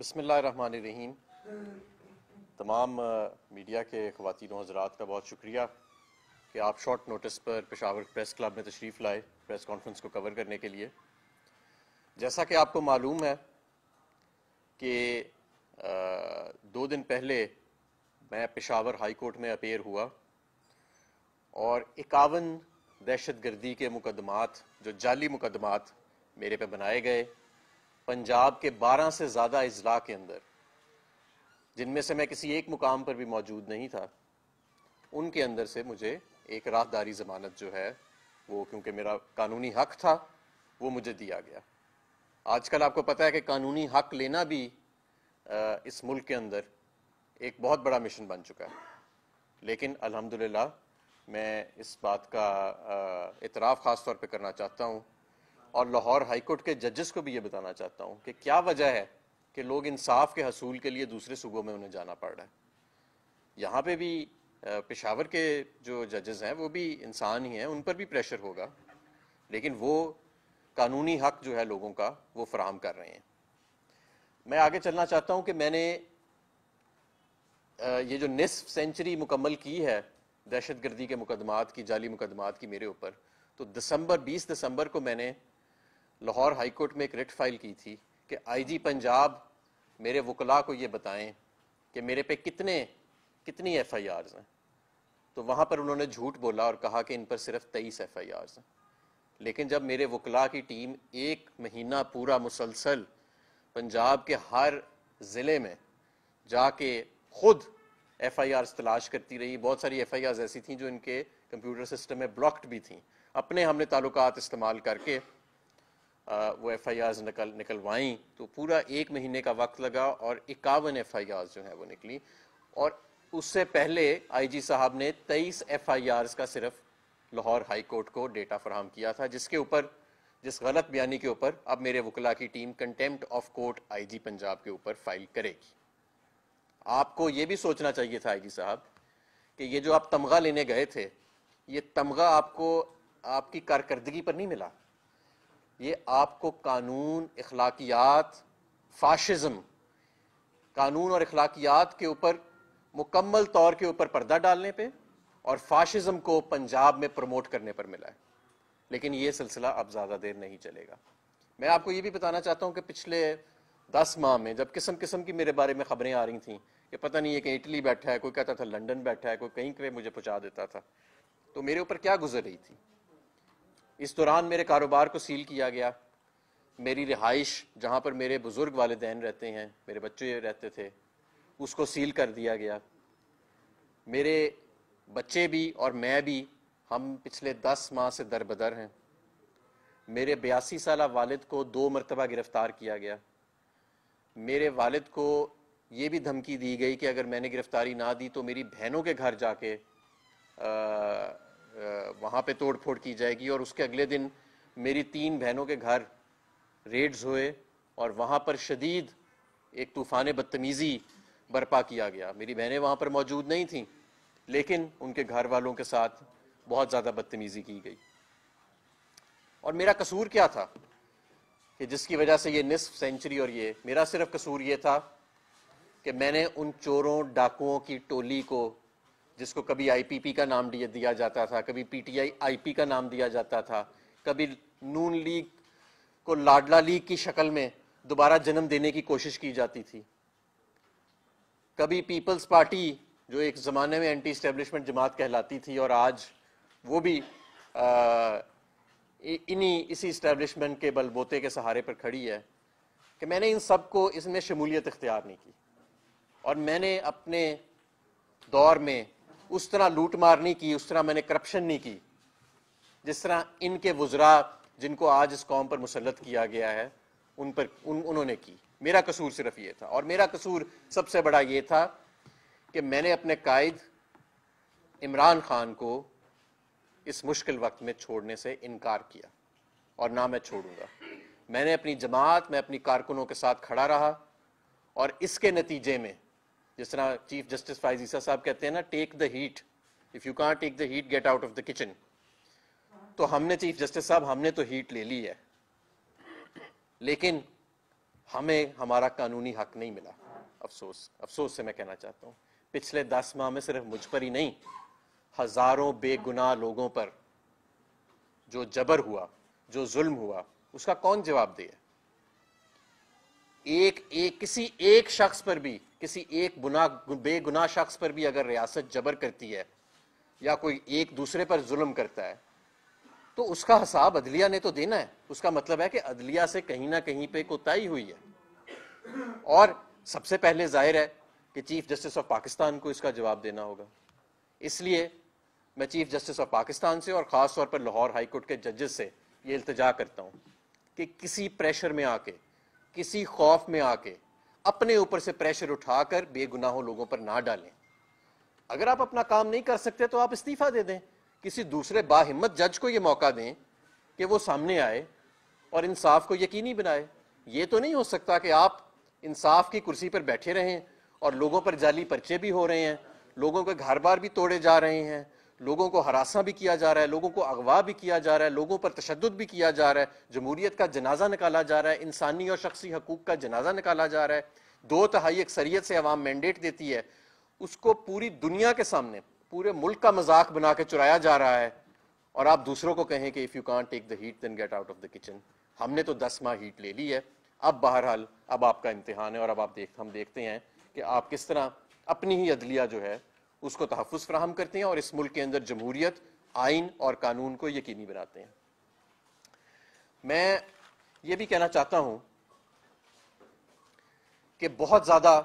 بسم اللہ الرحمن الرحیم۔ تمام میڈیا کے خواتین و حضرات کا بہت شکریہ کہ آپ شارٹ نوٹس پر پشاور پریس کلب میں تشریف لائے پریس کانفرنس کو کور کرنے کے لیے۔ جیسا کہ آپ کو معلوم ہے کہ 2 دن پہلے میں پشاور ہائی کورٹ میں اپیئر ہوا اور 51 دہشت گردی کے مقدمات جو جعلی مقدمات میرے پہ بنائے گئے پنجاب کے 12 سے زیادہ اضلاع کے اندر، جن میں سے میں کسی ایک مقام پر بھی موجود نہیں تھا، ان کے اندر سے مجھے ایک راہداری ضمانت جو ہے وہ، کیونکہ میرا قانونی حق تھا، وہ مجھے دیا گیا۔ آج کل آپ کو پتہ ہے کہ قانونی حق لینا بھی اس ملک کے اندر ایک بہت بڑا مشن بن چکا ہے، لیکن الحمدللہ میں اس بات کا اعتراف خاص طور پہ کرنا چاہتا ہوں اور لاہور ہائی کورٹ کے ججز کو بھی یہ بتانا چاہتا ہوں کہ کیا وجہ ہے کہ لوگ انصاف کے حصول کے لیے دوسرے صوبوں میں انہیں جانا پڑ رہا ہے۔ یہاں پہ بھی پشاور کے جو ججز ہیں وہ بھی انسان ہی ہیں، ان پر بھی پریشر ہوگا، لیکن وہ قانونی حق جو ہے لوگوں کا وہ فراہم کر رہے ہیں۔ میں آگے چلنا چاہتا ہوں کہ میں نے یہ جو نصف سینچری مکمل کی ہے دہشت گردی کے مقدمات کی، جعلی مقدمات کی میرے اوپر، تو 20 دسمبر کو میں نے لاہور ہائی کورٹ میں ایک ریٹ فائل کی تھی کہ آئی جی پنجاب میرے وکلاء کو یہ بتائیں کہ میرے پہ کتنی ایف آئی آرز ہیں۔ تو وہاں پر انہوں نے جھوٹ بولا اور کہا کہ ان پر صرف 23 ایف آئی آرز ہیں، لیکن جب میرے وکلاء کی ٹیم 1 مہینہ پورا مسلسل پنجاب کے ہر ضلع میں جا کے خود ایف آئی آرز تلاش کرتی رہی، بہت ساری ایف آئی آرز ایسی تھیں جو ان کے کمپیوٹر سسٹم میں بلاکڈ بھی تھیں، اپنے ہم نے تعلقات استعمال کر کے وہ ایف آئی آرز نکلوائیں، تو پورا 1 مہینے کا وقت لگا اور 51 ایف آئی آرز جو ہیں وہ نکلی۔ اور اس سے پہلے آئی جی صاحب نے 23 ایف آئی آرز کا صرف لاہور ہائی کورٹ کو ڈیٹا فراہم کیا تھا، جس غلط بیانی کے اوپر اب میرے وکلاء کی ٹیم کنٹیمپٹ آف کورٹ آئی جی پنجاب کے اوپر فائل کرے گی۔ آپ کو یہ بھی سوچنا چاہیے تھا آئی جی صاحب کہ یہ جو آپ تمغہ لینے گئے تھے، یہ تمغہ آپ کو آپ کی کارکردگی پر نہیں ملا، یہ آپ کو قانون، اخلاقیات، فاشزم، قانون اور اخلاقیات کے اوپر مکمل طور کے اوپر پردہ ڈالنے پہ اور فاشزم کو پنجاب میں پروموٹ کرنے پر ملا ہے۔ لیکن یہ سلسلہ اب زیادہ دیر نہیں چلے گا۔ میں آپ کو یہ بھی بتانا چاہتا ہوں کہ پچھلے 10 ماہ میں جب قسم قسم کی میرے بارے میں خبریں آ رہی تھیں کہ پتہ نہیں ہے کہ اٹلی بیٹھا ہے، کوئی کہتا تھا لنڈن بیٹھا ہے، کوئی کہیں پہ مجھے پہنچا دیتا تھا، تو میرے اوپر کیا گزر رہی تھی۔ اس دوران میرے کاروبار کو سیل کیا گیا، میری رہائش جہاں پر میرے بزرگ والدین رہتے ہیں، میرے بچے رہتے تھے، اس کو سیل کر دیا گیا۔ میرے بچے بھی اور میں بھی، ہم پچھلے 10 ماہ سے دربدر ہیں۔ میرے 82 سالہ والد کو 2 مرتبہ گرفتار کیا گیا۔ میرے والد کو یہ بھی دھمکی دی گئی کہ اگر میں نے گرفتاری نہ دی تو میری بہنوں کے گھر جا کے وہاں پہ توڑ پھوڑ کی جائے گی، اور اس کے اگلے دن میری 3 بہنوں کے گھر ریڈز ہوئے اور وہاں پر شدید ایک طوفان بدتمیزی برپا کیا گیا۔ میری بہنیں وہاں پر موجود نہیں تھیں، لیکن ان کے گھر والوں کے ساتھ بہت زیادہ بدتمیزی کی گئی۔ اور میرا قصور کیا تھا کہ جس کی وجہ سے یہ نصف سینچری، اور یہ میرا صرف قصور یہ تھا کہ میں نے ان چوروں ڈاکوؤں کی ٹولی کو، جس کو کبھی آئی پی پی کا نام دیا جاتا تھا، کبھی پی ٹی آئی پی کا نام دیا جاتا تھا، کبھی نون لیگ کو لاڈلا لیگ کی شکل میں دوبارہ جنم دینے کی کوشش کی جاتی تھی، کبھی پیپلز پارٹی جو ایک زمانے میں اینٹی اسٹیبلشمنٹ جماعت کہلاتی تھی اور آج وہ بھی اسی اسٹیبلشمنٹ کے بل بوتے کے سہارے پر کھڑی ہے، کہ میں نے ان سب کو اس میں شمولیت اختیار نہیں کی، اور میں نے اپنے دور میں اس طرح لوٹ مار نہیں کی، اس طرح میں نے کرپشن نہیں کی جس طرح ان کے وزراء جن کو آج اس قوم پر مسلط کیا گیا ہے انہوں نے کی۔ میرا قصور صرف یہ تھا، اور میرا قصور سب سے بڑا یہ تھا کہ میں نے اپنے قائد عمران خان کو اس مشکل وقت میں چھوڑنے سے انکار کیا، اور نہ میں چھوڑوں گا۔ میں نے اپنی جماعت، میں اپنی کارکنوں کے ساتھ کھڑا رہا، اور اس کے نتیجے میں جس طرح چیف جسٹس فائز عیسیٰ صاحب کہتے ہیں نا، take the heat, if you can't take the heat get out of the kitchen, تو ہم نے چیف جسٹس صاحب ہم نے تو ہیٹ لے لی ہے، لیکن ہمیں ہمارا قانونی حق نہیں ملا. افسوس سے میں کہنا چاہتا ہوں پچھلے 10 ماہ میں صرف مجھ پر ہی نہیں، ہزاروں بے گناہ لوگوں پر جو جبر ہوا، جو ظلم ہوا، اس کا کون جواب دے؟ کسی ایک شخص پر بھی، کسی ایک بے گناہ شخص پر بھی اگر ریاست جبر کرتی ہے یا کوئی ایک دوسرے پر ظلم کرتا ہے تو اس کا حساب عدلیہ نے تو دینا ہے. اس کا مطلب ہے کہ عدلیہ سے کہیں نہ کہیں پہ کوتاہی ہوئی ہے، اور سب سے پہلے ظاہر ہے کہ چیف جسٹس آف پاکستان کو اس کا جواب دینا ہوگا. اس لیے میں چیف جسٹس آف پاکستان سے اور خاص طور پر لاہور ہائی کورٹ کے ججز سے یہ التجا کرتا ہوں کہ کسی پریشر میں آ کے، کسی خوف میں آ کے اپنے اوپر سے پریشر اٹھا کر بے گناہوں لوگوں پر نہ ڈالیں. اگر آپ اپنا کام نہیں کر سکتے تو آپ استعفیٰ دے دیں، کسی دوسرے باہمت جج کو یہ موقع دیں کہ وہ سامنے آئے اور انصاف کو یقینی بنائے. یہ تو نہیں ہو سکتا کہ آپ انصاف کی کرسی پر بیٹھے رہیں اور لوگوں پر جعلی پرچے بھی ہو رہے ہیں، لوگوں کے گھر بار بھی توڑے جا رہے ہیں، لوگوں کو ہراساں بھی کیا جا رہا ہے، لوگوں کو اغوا بھی کیا جا رہا ہے، لوگوں پر تشدد بھی کیا جا رہا ہے، جمہوریت کا جنازہ نکالا جا رہا ہے، انسانی اور شخصی حقوق کا جنازہ نکالا جا رہا ہے، 2/3 اکثریت سے عوام مینڈیٹ دیتی ہے، اس کو پوری دنیا کے سامنے پورے ملک کا مذاق بنا کے چرایا جا رہا ہے، اور آپ دوسروں کو کہیں کہ if you can't take the heat then get out of the kitchen. ہم نے تو 10 ماہ ہیٹ لے لی ہے، اب بہرحال اب آپ کا امتحان ہے، اور اب ہم دیکھتے ہیں کہ آپ کس طرح اپنی ہی عدلیہ جو ہے اس کو تحفظ فراہم کرتے ہیں اور اس ملک کے اندر جمہوریت، آئین اور قانون کو یقینی بناتے ہیں. میں یہ بھی کہنا چاہتا ہوں کہ بہت زیادہ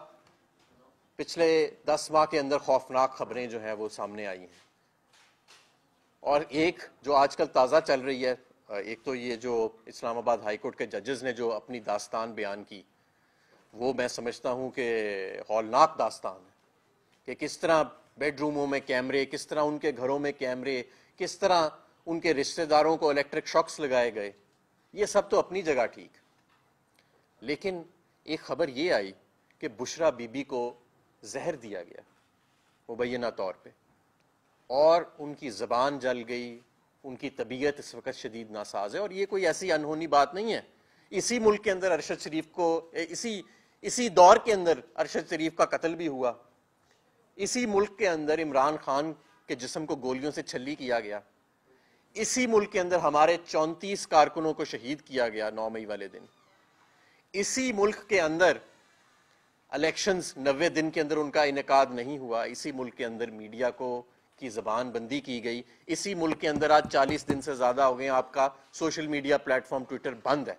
پچھلے 10 ماہ کے اندر خوفناک خبریں جو ہیں وہ سامنے آئی ہیں، اور ایک جو آج کل تازہ چل رہی ہے، ایک تو یہ جو اسلام آباد ہائی کورٹ کے ججز نے جو اپنی داستان بیان کی، وہ میں سمجھتا ہوں کہ ہولناک داستان ہے کہ کس طرح بیڈ روموں میں کیمرے، کس طرح ان کے گھروں میں کیمرے، کس طرح ان کے رشتہ داروں کو الیکٹرک شاکس لگائے گئے. یہ سب تو اپنی جگہ ٹھیک، لیکن ایک خبر یہ آئی کہ بشرا بی بی کو زہر دیا گیا مبینہ طور پہ، اور ان کی زبان جل گئی، ان کی طبیعت اس وقت شدید ناساز ہے. اور یہ کوئی ایسی انہونی بات نہیں ہے، اسی ملک کے اندر ارشد شریف کو اسی دور کے اندر ارشد شریف کا قتل بھی ہوا، اسی ملک کے اندر عمران خان کے جسم کو گولیوں سے چھلی کیا گیا، اسی ملک کے اندر ہمارے 34 کارکنوں کو شہید کیا گیا 9 مئی والے دن، اسی ملک کے اندر الیکشنز 90 دن کے اندر ان کا انعقاد نہیں ہوا، اسی ملک کے اندر میڈیا کی زبان بندی کی گئی، اسی ملک کے اندر آج 40 دن سے زیادہ ہو گئے آپ کا social media platform Twitter بند ہے.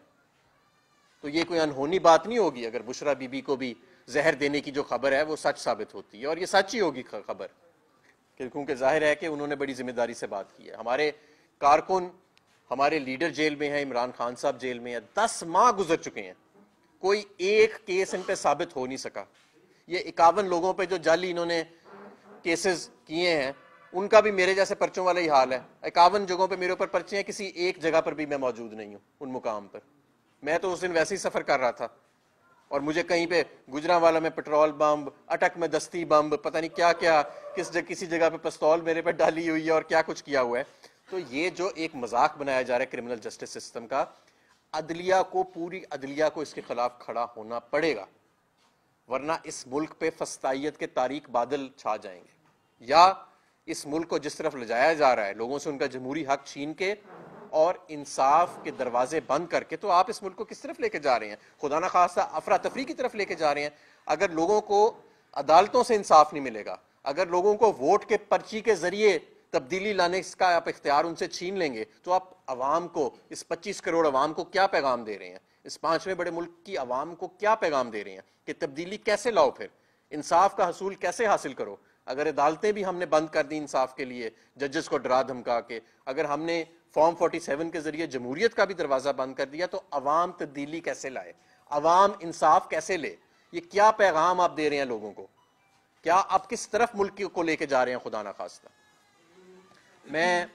تو یہ کوئی انہونی بات نہیں ہوگی اگر بشرا بی بی کو بھی زہر دینے کی جو خبر ہے وہ سچ ثابت ہوتی ہے، اور یہ سچ ہی ہوگی خبر، کیونکہ ظاہر ہے کہ انہوں نے بڑی ذمہ داری سے بات کی ہے. ہمارے کارکن، ہمارے لیڈر جیل میں ہیں، عمران خان صاحب جیل میں ہیں، 10 ماہ گزر چکے ہیں، کوئی ایک کیس ان پہ ثابت ہو نہیں سکا. یہ 51 لوگوں پہ جو جعلی انہوں نے کیسز کیے ہیں ان کا بھی میرے جیسے پرچوں والا ہی حال ہے. 51 جگہوں پہ میرے اوپر پرچے ہیں، کسی ایک جگہ پر بھی میں موجود نہیں ہوں ان مقام پر. میں تو اس دن ویسے ہی سفر کر رہا تھا اور مجھے کہیں پہ گجرانوالا میں پٹرول بمب، اٹک میں دستی بمب، پتہ نہیں کیا کیا، کسی جگہ پہ پستول میرے پہ ڈالی ہوئی ہے اور کیا کچھ کیا ہوا ہے. تو یہ جو ایک مذاق بنایا جا رہا ہے کرمنل جسٹس سسٹم کا، عدلیہ کو، پوری عدلیہ کو اس کے خلاف کھڑا ہونا پڑے گا، ورنہ اس ملک پہ فسطائیت کے تاریک بادل چھا جائیں گے. یا اس ملک کو جس طرف لے جایا جا رہا ہے لوگوں سے ان کا جمہوری حق چھین کے اور انصاف کے دروازے بند کر کے، تو آپ اس ملک کو کس طرف لے کے جا رہے ہیں؟ خدا نخواستہ افراتفری کی طرف لے کے جا رہے ہیں. اگر لوگوں کو عدالتوں سے انصاف نہیں ملے گا، اگر لوگوں کو ووٹ کے پرچی کے ذریعے تبدیلی لانے کا آپ اختیار ان سے چھین لیں گے، تو آپ عوام کو، اس 25 کروڑ عوام کو کیا پیغام دے رہے ہیں؟ اس 5ویں بڑے ملک کی عوام کو کیا پیغام دے رہے ہیں کہ تبدیلی کیسے لاؤ، پھر انصاف کا حصول کیسے حاصل کرو؟ اگر عدالتیں بھی ہم نے بند کر دی انصاف کے لیے، ججز کو ڈرا دھمکا کے، اگر ہم نے فارم 47 کے ذریعے جمہوریت کا بھی دروازہ بند کر دیا، تو عوام تبدیلی کیسے لائے؟ عوام انصاف کیسے لے؟ یہ کیا پیغام آپ دے رہے ہیں لوگوں کو؟ کیا آپ کس طرف ملک کو لے کے جا رہے ہیں خدا نخواستہ؟ میں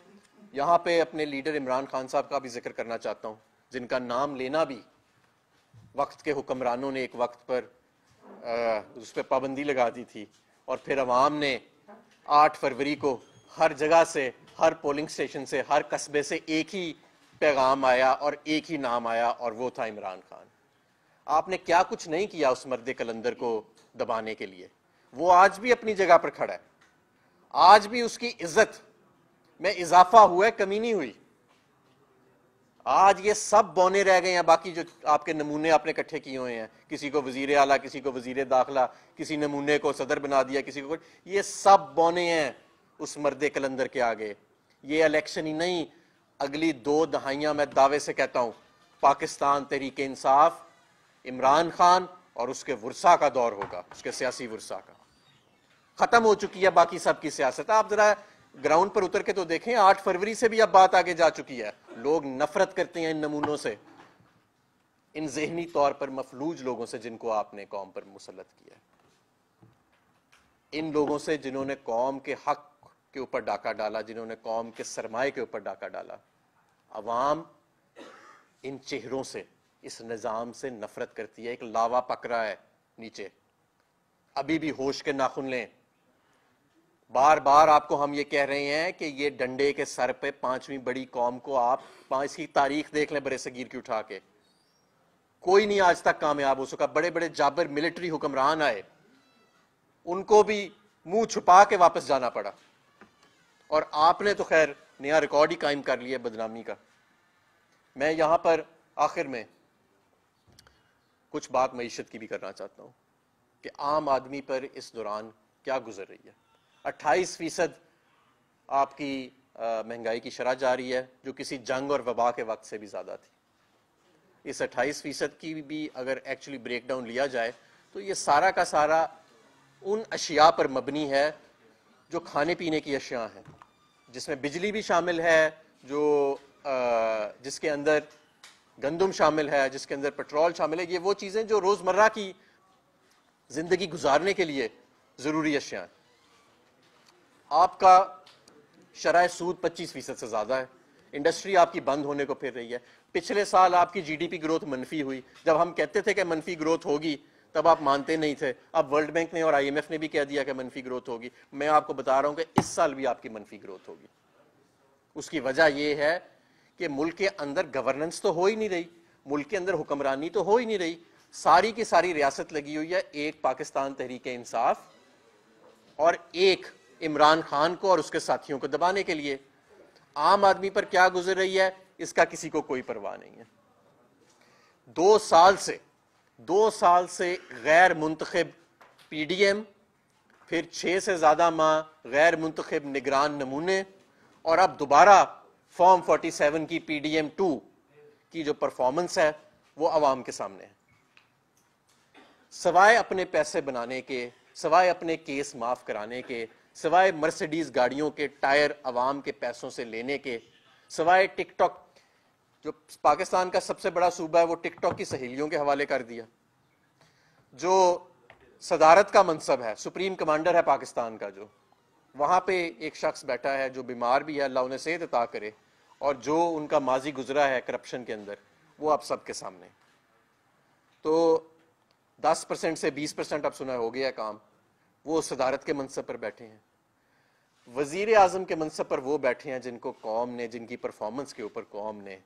یہاں پہ اپنے لیڈر عمران خان صاحب کا بھی ذکر کرنا چاہتا ہوں، جن کا نام لینا بھی وقت کے حکمرانوں نے ایک وقت پر اس پہ پابندی لگا دی تھی، اور پھر عوام نے 8 فروری کو ہر جگہ سے، ہر پولنگ سٹیشن سے، ہر قصبے سے ایک ہی پیغام آیا اور ایک ہی نام آیا، اور وہ تھا عمران خان. آپ نے کیا کچھ نہیں کیا اس مرد کلندر کو دبانے کے لیے. وہ آج بھی اپنی جگہ پر کھڑا ہے, آج بھی اس کی عزت میں اضافہ ہوا ہے, کمی نہیں ہوئی. آج یہ سب بونے رہ گئے ہیں, باقی جو آپ کے نمونے آپ نے اکٹھے کیے ہوئے ہیں, کسی کو وزیر اعلیٰ, کسی کو وزیر داخلہ, کسی نمونے کو صدر بنا دیا, کسی کو, یہ سب بونے ہیں اس مرد کلندر کے آگے. یہ الیکشن ہی نہیں, اگلی 2 دہائیاں میں دعوے سے کہتا ہوں پاکستان تحریک انصاف, عمران خان اور اس کے ورثاء کا دور ہوگا, اس کے سیاسی ورثاء کا. ختم ہو چکی ہے باقی سب کی سیاست. آپ ذرا گراؤنڈ پر اتر کے تو دیکھیں, 8 فروری سے بھی اب بات آگے جا چکی ہے. لوگ نفرت کرتے ہیں ان نمونوں سے, ان ذہنی طور پر مفلوج لوگوں سے جن کو آپ نے قوم پر مسلط کیا ہے, ان لوگوں سے جنہوں نے قوم کے حق کے اوپر ڈاکہ ڈالا, جنہوں نے قوم کے سرمایے کے اوپر ڈاکہ ڈالا. عوام ان چہروں سے, اس نظام سے نفرت کرتی ہے. ایک لاوا پک رہا ہے نیچے, ابھی بھی ہوش کے ناخن لیں. بار بار آپ کو ہم یہ کہہ رہے ہیں کہ یہ ڈنڈے کے سر پہ 5ویں بڑی قوم کو آپ 5 کی تاریخ دیکھ لیں برے صغیر کی اٹھا کے, کوئی نہیں آج تک کامیاب ہو سکا. بڑے بڑے جابر ملٹری حکمران آئے, ان کو بھی منہ چھپا کے واپس جانا پڑا, اور آپ نے تو خیر نیا ریکارڈ ہی قائم کر لیا بدنامی کا. میں یہاں پر آخر میں کچھ بات معیشت کی بھی کرنا چاہتا ہوں کہ عام آدمی پر اس دوران کیا گزر رہی ہے. 28% آپ کی مہنگائی کی شرح جاری ہے, جو کسی جنگ اور وبا کے وقت سے بھی زیادہ تھی. اس 28% کی بھی اگر ایکچولی بریک ڈاؤن لیا جائے تو یہ سارا کا سارا ان اشیاء پر مبنی ہے جو کھانے پینے کی اشیاء ہیں, جس میں بجلی بھی شامل ہے, جس کے اندر گندم شامل ہے, جس کے اندر پیٹرول شامل ہے. یہ وہ چیزیں جو روزمرہ کی زندگی گزارنے کے لیے ضروری اشیاء ہیں. آپ کا شرح سود 25% سے زیادہ ہے. انڈسٹری آپ کی بند ہونے کو پھر رہی ہے. پچھلے سال آپ کی جی ڈی پی گروتھ منفی ہوئی. جب ہم کہتے تھے کہ منفی گروتھ ہوگی تب آپ مانتے نہیں تھے. اب ورلڈ بینک نے اور آئی ایم ایف نے بھی کہہ دیا کہ منفی گروتھ ہوگی. میں آپ کو بتا رہا ہوں کہ اس سال بھی آپ کی منفی گروتھ ہوگی. اس کی وجہ یہ ہے کہ ملک کے اندر گورننس تو ہو ہی نہیں رہی, ملک کے اندر حکمرانی تو ہو ہی نہیں رہی. ساری کی ساری ریاست لگی ہوئی ہے ایک پاکستان تحریک انصاف اور ایک عمران خان کو اور اس کے ساتھیوں کو دبانے کے لیے. عام آدمی پر کیا گزر رہی ہے اس کا کسی کو کوئی پرواہ نہیں ہے. 2 سال سے غیر منتخب پی ڈی ایم, پھر 6 سے زیادہ ماہ غیر منتخب نگران نمونے, اور اب دوبارہ فارم 47 کی پی ڈی ایم 2 کی جو پرفارمنس ہے وہ عوام کے سامنے ہے. سوائے اپنے پیسے بنانے کے, سوائے اپنے کیس معاف کرانے کے, سوائے مرسیڈیز گاڑیوں کے ٹائر عوام کے پیسوں سے لینے کے, سوائے ٹک ٹاک, جو پاکستان کا سب سے بڑا صوبہ ہے وہ ٹک ٹاک کی سہیلیوں کے حوالے کر دیا. جو صدارت کا منصب ہے, سپریم کمانڈر ہے پاکستان کا, جو وہاں پہ ایک شخص بیٹھا ہے جو بیمار بھی ہے, اللہ انہیں صحت عطا کرے, اور جو ان کا ماضی گزرا ہے کرپشن کے اندر, وہ اب سب کے سامنے. تو 10% سے 20% اب سنا ہو گیا کام, وہ صدارت کے منصب پر بیٹھے ہیں. وزیر اعظم کے منصب پر وہ بیٹھے ہیں جن کو قوم نے, جن کی پرفارمنس کے اوپر قوم نے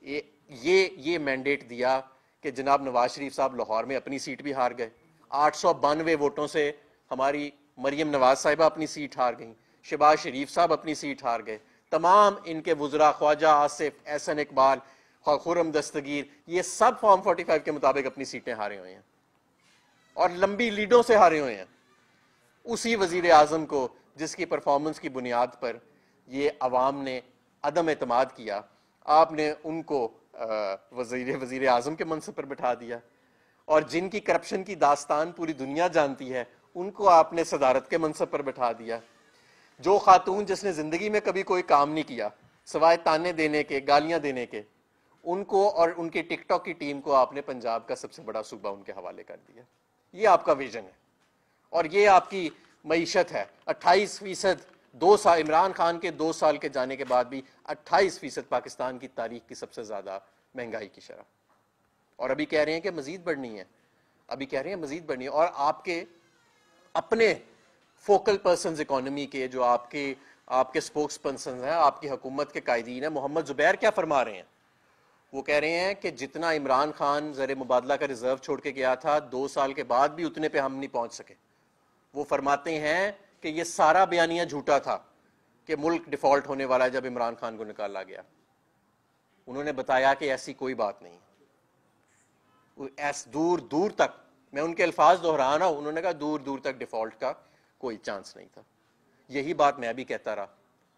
یہ مینڈیٹ دیا کہ جناب نواز شریف صاحب لاہور میں اپنی سیٹ بھی ہار گئے. 892 ووٹوں سے ہماری مریم نواز صاحبہ اپنی سیٹ ہار گئیں, شہباز شریف صاحب اپنی سیٹ ہار گئے, تمام ان کے وزراء خواجہ آصف, احسن اقبال, خرم دستگیر, یہ سب فارم 45 کے مطابق اپنی سیٹیں ہارے ہوئے ہیں اور لمبی لیڈوں سے ہارے ہوئے ہیں. اسی وزیر اعظم کو جس کی پرفارمنس کی بنیاد پر یہ عوام نے عدم اعتماد کیا, آپ نے ان کو وزیر اعظم کے منصب پر بٹھا دیا, اور جن کی کرپشن کی داستان پوری دنیا جانتی ہے ان کو آپ نے صدارت کے منصب پر بٹھا دیا. جو خاتون جس نے زندگی میں کبھی کوئی کام نہیں کیا سوائے تانے دینے کے, گالیاں دینے کے, ان کو اور ان کی ٹک ٹاک کی ٹیم کو آپ نے پنجاب کا سب سے بڑا صوبہ ان کے حوالے کر دیا. یہ آپ کا ویژن ہے اور یہ آپ کی معیشت ہے. 28%, 2 سال عمران خان کے 2 سال کے جانے کے بعد بھی 28% پاکستان کی تاریخ کی سب سے زیادہ مہنگائی کی شرح, اور ابھی کہہ رہے ہیں کہ مزید بڑھنی ہے, ابھی کہہ رہے ہیں مزید بڑھنی ہے. اور آپ کے اپنے فوکل پرسنز اکانومی کے, جو آپ کے سپوکس پرسنز ہیں, آپ کی حکومت کے قائدین ہیں, محمد زبیر کیا فرما رہے ہیں؟ وہ کہہ رہے ہیں کہ جتنا عمران خان زر مبادلہ کا ریزرو چھوڑ کے گیا تھا 2 سال کے بعد بھی اتنے پہ ہم نہیں پہنچ سکے. وہ فرماتے ہیں کہ یہ سارا بیانیہ جھوٹا تھا کہ ملک ڈیفالٹ ہونے والا ہے جب عمران خان کو نکالا گیا. انہوں نے بتایا کہ ایسی کوئی بات نہیں. دور دور تک، میں ان کے الفاظ دہرا رہا ہوں، انہوں نے کہا دور دور تک ڈیفالٹ کا کوئی چانس نہیں تھا. یہی بات میں بھی کہتا رہا،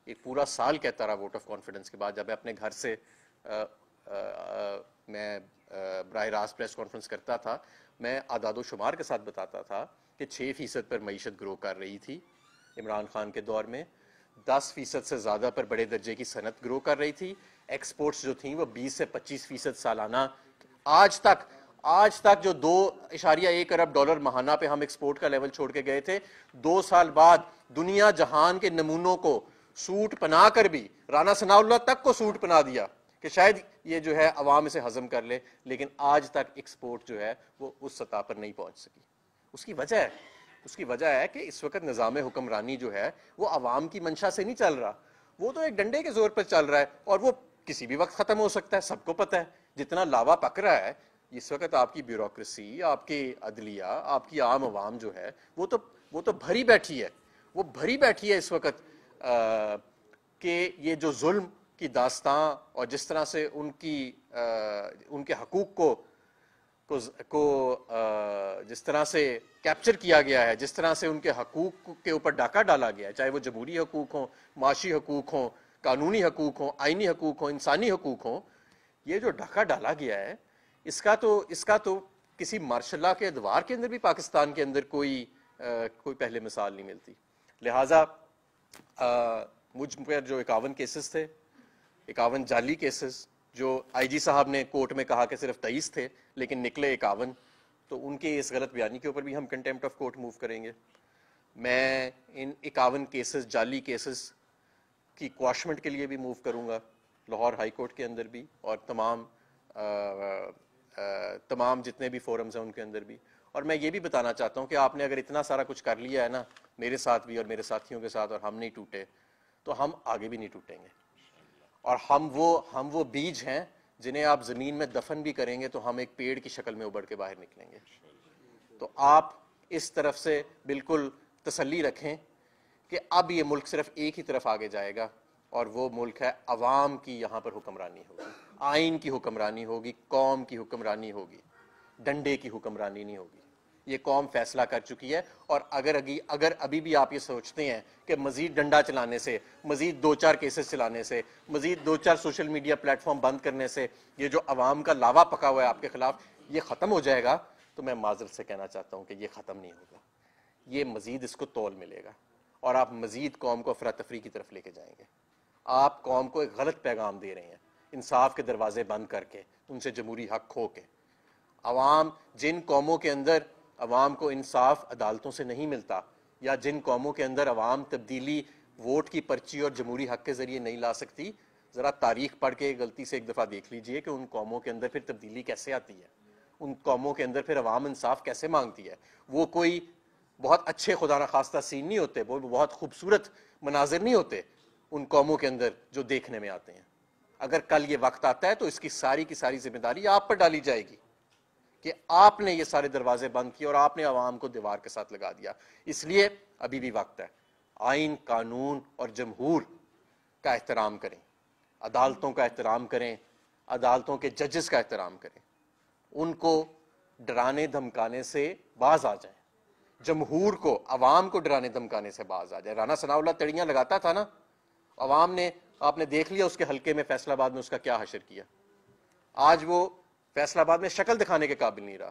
ایک پورا سال کہتا رہا ووٹ آف کانفیڈنس کے بعد. جب میں اپنے گھر سے میں براہ راست پریس کانفرنس کرتا تھا، میں اعداد و شمار کے ساتھ بتاتا تھا کہ 6% پر معیشت گرو کر رہی تھی عمران خان کے دور میں، 10% سے زیادہ پر بڑے درجے کی صنعت گرو کر رہی تھی، ایکسپورٹس جو تھیں وہ 20 سے 25% سالانہ. آج تک جو $2.1 ارب ماہانہ پہ ہم ایکسپورٹ کا لیول چھوڑ کے گئے تھے، 2 سال بعد دنیا جہان کے نمونوں کو سوٹ پنا کر بھی رانا ثناء اللہ تک کو سوٹ پنا دیا کہ شاید یہ جو ہے عوام اسے ہضم کر لے، لیکن آج تک ایکسپورٹ جو ہے وہ اس سطح پر نہیں پہنچ سکی. اس کی وجہ ہے کہ اس وقت نظام حکمرانی جو ہے وہ عوام کی منشا سے نہیں چل رہا، وہ تو ایک ڈنڈے کے زور پر چل رہا ہے، اور وہ کسی بھی وقت ختم ہو سکتا ہے. سب کو پتہ ہے جتنا لاوا پک رہا ہے اس وقت، آپ کی بیوروکریسی، آپ کی عدلیہ، آپ کی عام عوام جو ہے وہ تو بھری بیٹھی ہے اس وقت کہ یہ جو ظلم کی داستان اور جس طرح سے ان کے حقوق کو جس طرح سے کیپچر کیا گیا ہے، جس طرح سے ان کے حقوق کے اوپر ڈاکہ ڈالا گیا ہے، چاہے وہ جمہوری حقوق ہوں، معاشی حقوق ہوں، قانونی حقوق ہوں، آئینی حقوق ہوں، انسانی حقوق ہوں، یہ جو ڈاکہ ڈالا گیا ہے اس کا تو کسی مارشل لا کے ادوار کے اندر بھی پاکستان کے اندر کوئی پہلے مثال نہیں ملتی. لہٰذا مجھ پر جو 51 کیسز تھے، 51 جعلی کیسز، جو آئی جی صاحب نے کورٹ میں کہا کہ صرف 23 تھے لیکن نکلے 51، تو ان کے اس غلط بیانی کے اوپر بھی ہم کنٹیمپٹ آف کورٹ موو کریں گے. میں ان 51 کیسز جعلی کیسز کی کواشمنٹ کے لیے بھی موو کروں گا لاہور ہائی کورٹ کے اندر بھی، اور تمام جتنے بھی فورمز ہیں ان کے اندر بھی. اور میں یہ بھی بتانا چاہتا ہوں کہ آپ نے اگر اتنا سارا کچھ کر لیا ہے نا میرے ساتھ بھی اور میرے ساتھیوں کے ساتھ، اور ہم نہیں ٹوٹے، تو ہم آگے بھی نہیں ٹوٹیں گے. اور ہم وہ بیج ہیں جنہیں آپ زمین میں دفن بھی کریں گے تو ہم ایک پیڑ کی شکل میں ابھر کے باہر نکلیں گے. تو آپ اس طرف سے بالکل تسلی رکھیں کہ اب یہ ملک صرف ایک ہی طرف آگے جائے گا، اور وہ ملک ہے عوام کی. یہاں پر حکمرانی ہوگی، آئین کی حکمرانی ہوگی، قوم کی حکمرانی ہوگی، ڈنڈے کی حکمرانی نہیں ہوگی. یہ قوم فیصلہ کر چکی ہے. اور اگر ابھی بھی آپ یہ سوچتے ہیں کہ مزید ڈنڈا چلانے سے، مزید 2-4 کیسز چلانے سے، مزید 2-4 سوشل میڈیا پلیٹ فارم بند کرنے سے یہ جو عوام کا لاوا پکا ہوا ہے آپ کے خلاف یہ ختم ہو جائے گا، تو میں معذرت سے کہنا چاہتا ہوں کہ یہ ختم نہیں ہوگا. یہ مزید اس کو تول ملے گا، اور آپ مزید قوم کو افراتفری کی طرف لے کے جائیں گے. آپ قوم کو ایک غلط پیغام دے رہے ہیں انصاف کے دروازے بند کر کے، ان سے جمہوری حق کھو کے. جن قوموں کے اندر عوام کو انصاف عدالتوں سے نہیں ملتا، یا جن قوموں کے اندر عوام تبدیلی ووٹ کی پرچی اور جمہوری حق کے ذریعے نہیں لا سکتی، ذرا تاریخ پڑھ کے غلطی سے ایک دفعہ دیکھ لیجئے کہ ان قوموں کے اندر پھر تبدیلی کیسے آتی ہے، ان قوموں کے اندر پھر عوام انصاف کیسے مانگتی ہے. وہ کوئی بہت اچھے خدا نخواستہ سین نہیں ہوتے، وہ بہت خوبصورت مناظر نہیں ہوتے ان قوموں کے اندر جو دیکھنے میں آتے ہیں. اگر کل یہ وقت آتا ہے تو اس کی ساری ذمہ داری آپ پر ڈالی جائے گی کہ آپ نے یہ سارے دروازے بند کیے اور آپ نے عوام کو دیوار کے ساتھ لگا دیا. اس لیے ابھی بھی وقت ہے. آئین، قانون اور جمہور کا احترام کریں، عدالتوں کا احترام کریں، عدالتوں کے ججز کا احترام کریں، ان کو ڈرانے دھمکانے سے باز آ جائیں. جمہور کو، عوام کو ڈرانے دھمکانے سے باز آ جائے. رانا ثناء اللہ تڑیاں لگاتا تھا نا، عوام نے، آپ نے دیکھ لیا اس کے حلقے میں فیصل آباد میں اس کا کیا حشر کیا. آج وہ فیصل آباد میں شکل دکھانے کے قابل نہیں رہا.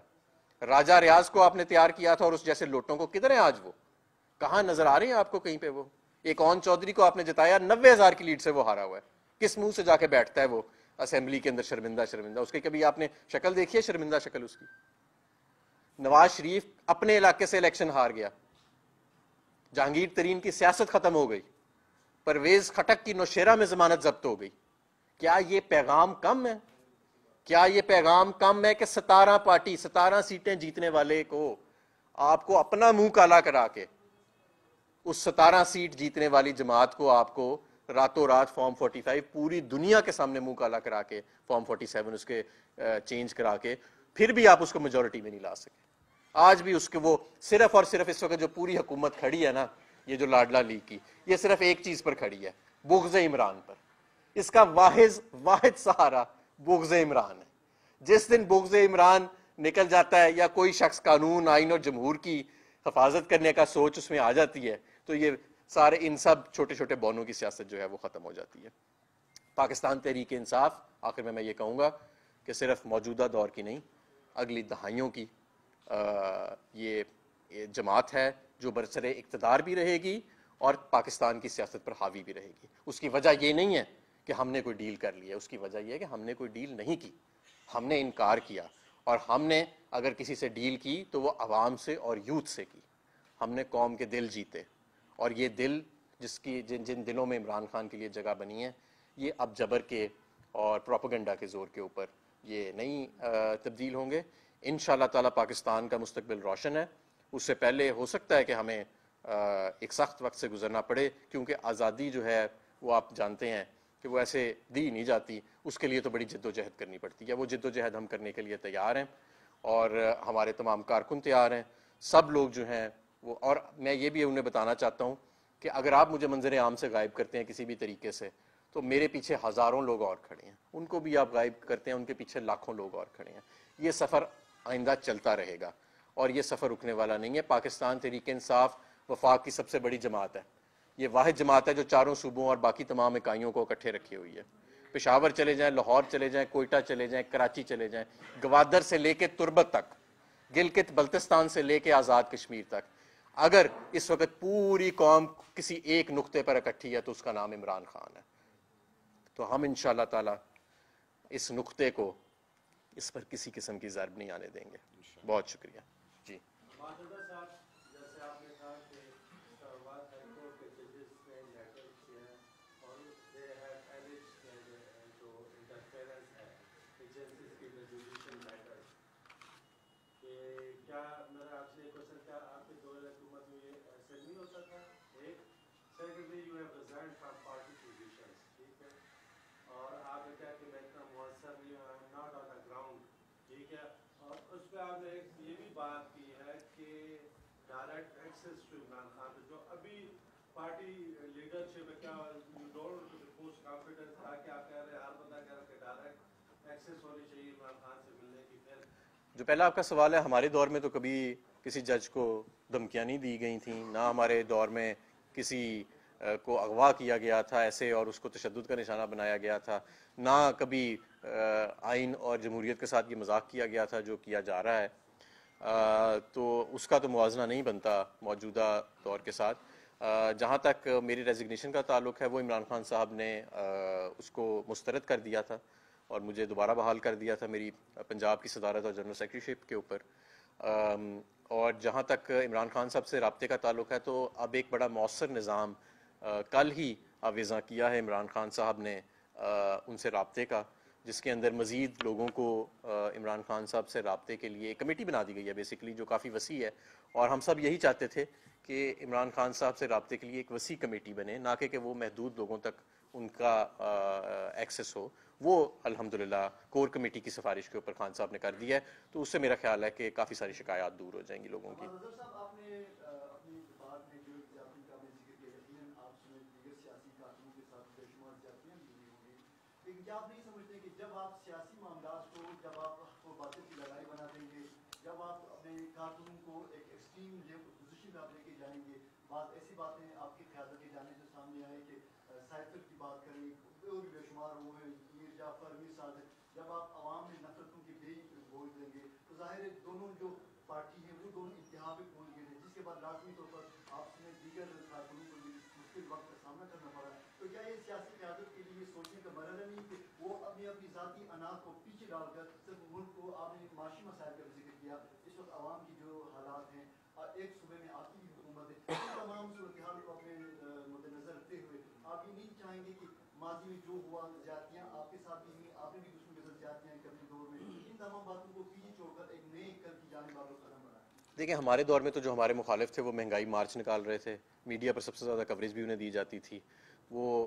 راجہ ریاض کو آپ نے تیار کیا تھا اور اس جیسے لوٹوں کو کدھر ہیں آج؟ وہ کہاں نظر آ رہے ہیں آپ کو کہیں پہ؟ وہ ایک اون چودھری کو آپ نے جتایا، 90,000 کی لیڈ سے وہ ہارا ہوا ہے. کس منہ سے جا کے بیٹھتا ہے وہ اسمبلی کے اندر شرمندہ اس کی کبھی آپ نے شکل دیکھی ہے؟ شرمندہ شکل اس کی. نواز شریف اپنے علاقے سے الیکشن ہار گیا، جہانگیر ترین کی سیاست ختم ہو گئی، پرویز خٹک کی نوشیرہ میں ضمانت ضبط ہو گئی. کیا یہ پیغام کم ہے؟ کیا یہ پیغام کم ہے کہ 17 سیٹیں جیتنے والے کو آپ کو اپنا منہ کالا کرا کے اس 17 سیٹ جیتنے والی جماعت کو آپ کو راتوں رات فارم 45 پوری دنیا کے سامنے منہ کالا کرا کے فارم 47 اس کے چینج کرا کے پھر بھی آپ اس کو میجورٹی میں نہیں لا سکے. آج بھی اس کے وہ صرف اور صرف اس وقت جو پوری حکومت کھڑی ہے نا, یہ جو لاڈلا لیگ کی, یہ صرف ایک چیز پر کھڑی ہے, بغض عمران پر. اس کا واحد سہارا بغض عمران ہے. جس دن بغض عمران نکل جاتا ہے یا کوئی شخص قانون, آئین اور جمہور کی حفاظت کرنے کا سوچ اس میں آ جاتی ہے, تو یہ سارے ان سب چھوٹے چھوٹے بونوں کی سیاست جو ہے وہ ختم ہو جاتی ہے. پاکستان تحریک انصاف آخر میں یہ کہوں گا کہ صرف موجودہ دور کی نہیں, اگلی دہائیوں کی یہ جماعت ہے جو برسر اقتدار بھی رہے گی اور پاکستان کی سیاست پر حاوی بھی رہے گی. اس کی وجہ یہ نہیں ہے کہ ہم نے کوئی ڈیل کر لی ہے, اس کی وجہ یہ ہے کہ ہم نے کوئی ڈیل نہیں کی, ہم نے انکار کیا, اور ہم نے اگر کسی سے ڈیل کی تو وہ عوام سے اور یوتھ سے کی. ہم نے قوم کے دل جیتے, اور یہ دل جن دلوں میں عمران خان کے لیے جگہ بنی ہے, یہ اب جبر کے اور پروپیگنڈا کے زور کے اوپر یہ نہیں تبدیل ہوں گے. انشاءاللہ تعالی پاکستان کا مستقبل روشن ہے. اس سے پہلے ہو سکتا ہے کہ ہمیں ایک سخت وقت سے گزرنا پڑے, کیونکہ آزادی جو ہے وہ آپ جانتے ہیں کہ وہ ایسے دی نہیں جاتی, اس کے لیے تو بڑی جد و جہد کرنی پڑتی ہے. وہ جد و جہد ہم کرنے کے لیے تیار ہیں, اور ہمارے تمام کارکن تیار ہیں, سب لوگ جو ہیں وہ. اور میں یہ بھی انہیں بتانا چاہتا ہوں کہ اگر آپ مجھے منظر عام سے غائب کرتے ہیں کسی بھی طریقے سے, تو میرے پیچھے ہزاروں لوگ اور کھڑے ہیں, ان کو بھی آپ غائب کرتے ہیں, ان کے پیچھے لاکھوں لوگ اور کھڑے ہیں. یہ سفر آئندہ چلتا رہے گا, اور یہ سفر رکنے والا نہیں ہے. پاکستان تحریک انصاف وفاق کی سب سے بڑی جماعت ہے. یہ واحد جماعت ہے جو چاروں صوبوں اور باقی تمام اکائیوں کو اکٹھے رکھی ہوئی ہے. پشاور چلے جائیں, لاہور چلے جائیں, کوئٹہ چلے جائیں, کراچی چلے جائیں, گوادر سے لے کے تربت تک, گلگت بلتستان سے لے کے آزاد کشمیر تک, اگر اس وقت پوری قوم کسی ایک نقطے پر اکٹھی ہے تو اس کا نام عمران خان ہے. تو ہم انشاءاللہ تعالی اس نقطے کو, اس پر کسی قسم کی ضرب نہیں آنے دیں گے. بہت شکریہ جی. جیسے آپ نے کہا کہ ہائی کورٹ کے ججز نے لیٹر کیا ہے اور دے ہیو ایلیجڈ جو انٹرفیرنس ہے ایجنسیز کی جوڈیشل میٹر, کہ کیا میرا آپ سے ایک کوشچن, کیا آپ کے دور حکومت میں یہ ایسے نہیں ہوتا تھا؟ ایک secondly you have resigned from party positions, ٹھیک ہے, اور آپ نے کہا کہ میں اتنا مؤثر نہیں ہوں, I am not on the ground, ٹھیک ہے, اور اس پہ آپ نے ایک یہ بھی بات کی ہے کہ direct access to Imran Khan, جو ابھی پارٹی لیڈرشپ ہے, کیا یو ڈونٹ پوسٹ کانفیڈنس تھا کہ آپ کہہ رہے ہیں, ہر بندہ کہہ رہا ہے کہ ڈائریکٹ ایکسیس ہونی چاہیے عمران خان سے ملنے کی؟ پھر جو پہلا آپ کا سوال ہے, ہمارے دور میں تو کبھی کسی جج کو دھمکیاں نہیں دی گئی تھیں, نہ ہمارے دور میں کسی کو اغوا کیا گیا تھا ایسے اور اس کو تشدد کا نشانہ بنایا گیا تھا, نہ کبھی آئین اور جمہوریت کے ساتھ یہ مذاق کیا گیا تھا جو کیا جا رہا ہے. تو اس کا تو موازنہ نہیں بنتا موجودہ دور کے ساتھ. جہاں تک میری ریزگنیشن کا تعلق ہے, وہ عمران خان صاحب نے اس کو مسترد کر دیا تھا اور مجھے دوبارہ بحال کر دیا تھا میری پنجاب کی صدارت اور جنرل سیکریٹریشپ کے اوپر. اور جہاں تک عمران خان صاحب سے رابطے کا تعلق ہے, تو اب ایک بڑا مؤثر نظام کل ہی آویزاں کیا ہے عمران خان صاحب نے ان سے رابطے کا, جس کے اندر مزید لوگوں کو عمران خان صاحب سے رابطے کے لیے ایک کمیٹی بنا دی گئی ہے بیسیکلی, جو کافی وسیع ہے. اور ہم سب یہی چاہتے تھے کہ عمران خان صاحب سے رابطے کے لیے ایک وسیع کمیٹی بنے, نہ کہ وہ محدود لوگوں تک ان کا ایکسیس ہو. وہ الحمدللہ کور کمیٹی کی سفارش کے اوپر خان صاحب نے کر دیا ہے, تو اس سے میرا خیال ہے کہ کافی ساری شکایات دور ہو جائیں گی لوگوں کی. صاحب آپ نے اپنی بات میں جو زیادتی کا میں ذکر کیا, یقیناً آپ سمیت دیگر سیاسی کارکنوں کے ساتھ بے شمار زیادتیاں بھی ہوئی ہوں گی, لیکن کیا آپ نہیں سمجھتے کہ جب آپ سیاسی معاملات کو, جب آپ کو باطل کی لڑائی بنا دیں گے, جب آپ اپنے کارکنوں کو ایک ایکسٹریم پوزیشن پہ آپ لے کے جائیں گے, بعض ایسی باتیں آپ کی قیادت کی جانے سے سامنے آئے کہ سائفر کی بات کریں اور بے شمار وہ ہیں میر جعفر, میر صادق, جب آپ عوام میں نفرتوں کی بے بول دیں گے تو ظاہر ہے دونوں جو پارٹی ہیں وہ دونوں اتحاد پہ پہنچ گئے ہیں, جس کے بعد لازمی طور پر آپ نے دیگر کارکنوں کو بھی مشکل وقت کا سامنا کرنا پڑا. تو کیا یہ سیاسی قیادت کے لیے سوچنے کا مرحلہ نہیں کہ وہ اپنی ذاتی اناج کو پیچھے ڈال کر صرف ملک کو, آپ نے معاشی مسائل کا ذکر کیا, اس وقت عوام کی جو حالات ہیں, ایک صوبے میں آپ کی بھی حکومت ہے, ان تمام صورتحال کو اپنے مد نظر رکھتے ہوئے آپ یہ نہیں چاہیں گے کہ ماضی میں جو ہوا زیادتیاں آپ کے ساتھ بھی ہوئی, آپ نے بھی دوسروں کے ساتھ زیادتیاں کرنے دور میں, ان تمام باتوں کو پیچھے چھوڑ کر ایک نئے کل کی جانب آپ قدم بڑھائیں؟ دیکھیں, ہمارے دور میں تو جو ہمارے مخالف تھے وہ مہنگائی مارچ نکال رہے تھے, میڈیا پر سب سے زیادہ کوریج بھی انہیں دی جاتی تھی, وہ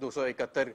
271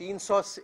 300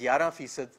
11%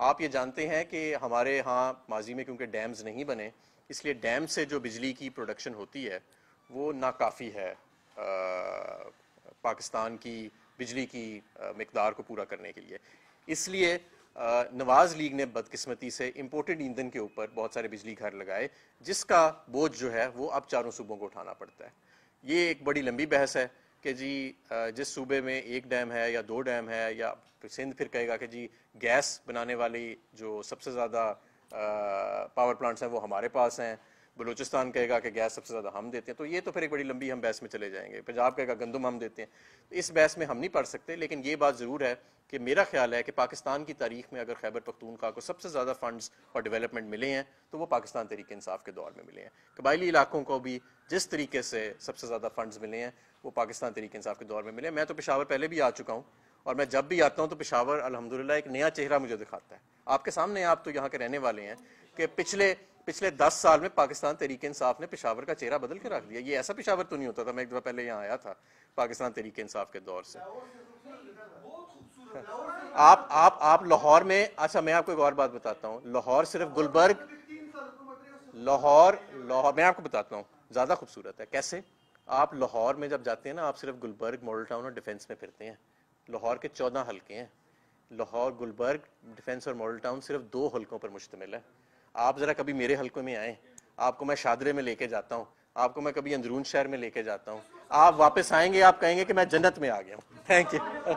آپ یہ جانتے ہیں کہ ہمارے ہاں ماضی میں کیونکہ ڈیمز نہیں بنے اس لیے ڈیم سے جو بجلی کی پروڈکشن ہوتی ہے وہ ناکافی ہے پاکستان کی بجلی کی مقدار کو پورا کرنے کے لیے. اس لیے نواز لیگ نے بدقسمتی سے امپورٹڈ ایندھن کے اوپر بہت سارے بجلی گھر لگائے جس کا بوجھ جو ہے وہ اب چاروں صوبوں کو اٹھانا پڑتا ہے. یہ ایک بڑی لمبی بحث ہے کہ جی جس صوبے میں ایک ڈیم ہے یا 2 ڈیم ہے, یا سندھ پھر کہے گا کہ جی گیس بنانے والی جو سب سے زیادہ پاور پلانٹس ہیں وہ ہمارے پاس ہیں, بلوچستان کہے گا کہ گیس سب سے زیادہ ہم دیتے ہیں. تو یہ تو پھر ایک بڑی لمبی ہم بحث میں چلے جائیں گے. پنجاب کہے گا گندم ہم دیتے ہیں. اس بحث میں ہم نہیں پڑھ سکتے, لیکن یہ بات ضرور ہے کہ میرا خیال ہے کہ پاکستان کی تاریخ میں اگر خیبر پختونخوا کو سب سے زیادہ فنڈز اور ڈیولپمنٹ ملے ہیں تو وہ پاکستان تحریک انصاف کے دور میں ملے ہیں. قبائلی علاقوں کو بھی جس طریقے سے سب سے زیادہ فنڈز ملے ہیں وہ پاکستان تحریک انصاف کے دور میں ملے ہیں. میں تو پشاور پہلے بھی آ چکا ہوں, اور میں جب بھی آتا ہوں تو پشاور الحمدللہ ایک نیا چہرہ مجھے دکھاتا ہے. آپ کے سامنے, آپ تو یہاں کے رہنے والے ہیں, کہ پچھلے 10 سال میں پاکستان تحریک انصاف نے پشاور کا چہرہ بدل کے رکھ دیا. یہ ایسا پشاور تو نہیں ہوتا تھا. میں ایک دفعہ پہلے یہاں آیا تھا پاکستان تحریک انصاف کے دور سے. آپ لاہور میں, اچھا میں آپ کو ایک اور بات بتاتا ہوں, لاہور صرف گلبرگ, لاہور میں آپ کو بتاتا ہوں زیادہ خوبصورت ہے. کیسے؟ آپ لاہور میں جب جاتے ہیں نا, آپ صرف گلبرگ, ماڈل ٹاؤن اور ڈیفنس میں پھرتے ہیں. لاہور کے 14 حلقے ہیں. لاہور, گلبرگ, ڈیفنس اور ماڈل ٹاؤن صرف 2 حلقوں پر مشتمل ہے. آپ ذرا کبھی میرے حلقوں میں آئیں, آپ کو میں شادرے میں لے کے جاتا ہوں, آپ کو میں کبھی اندرون شہر میں لے کے جاتا ہوں, آپ واپس آئیں گے, آپ کہیں گے کہ میں جنت میں آ گیا ہوں. Thank you.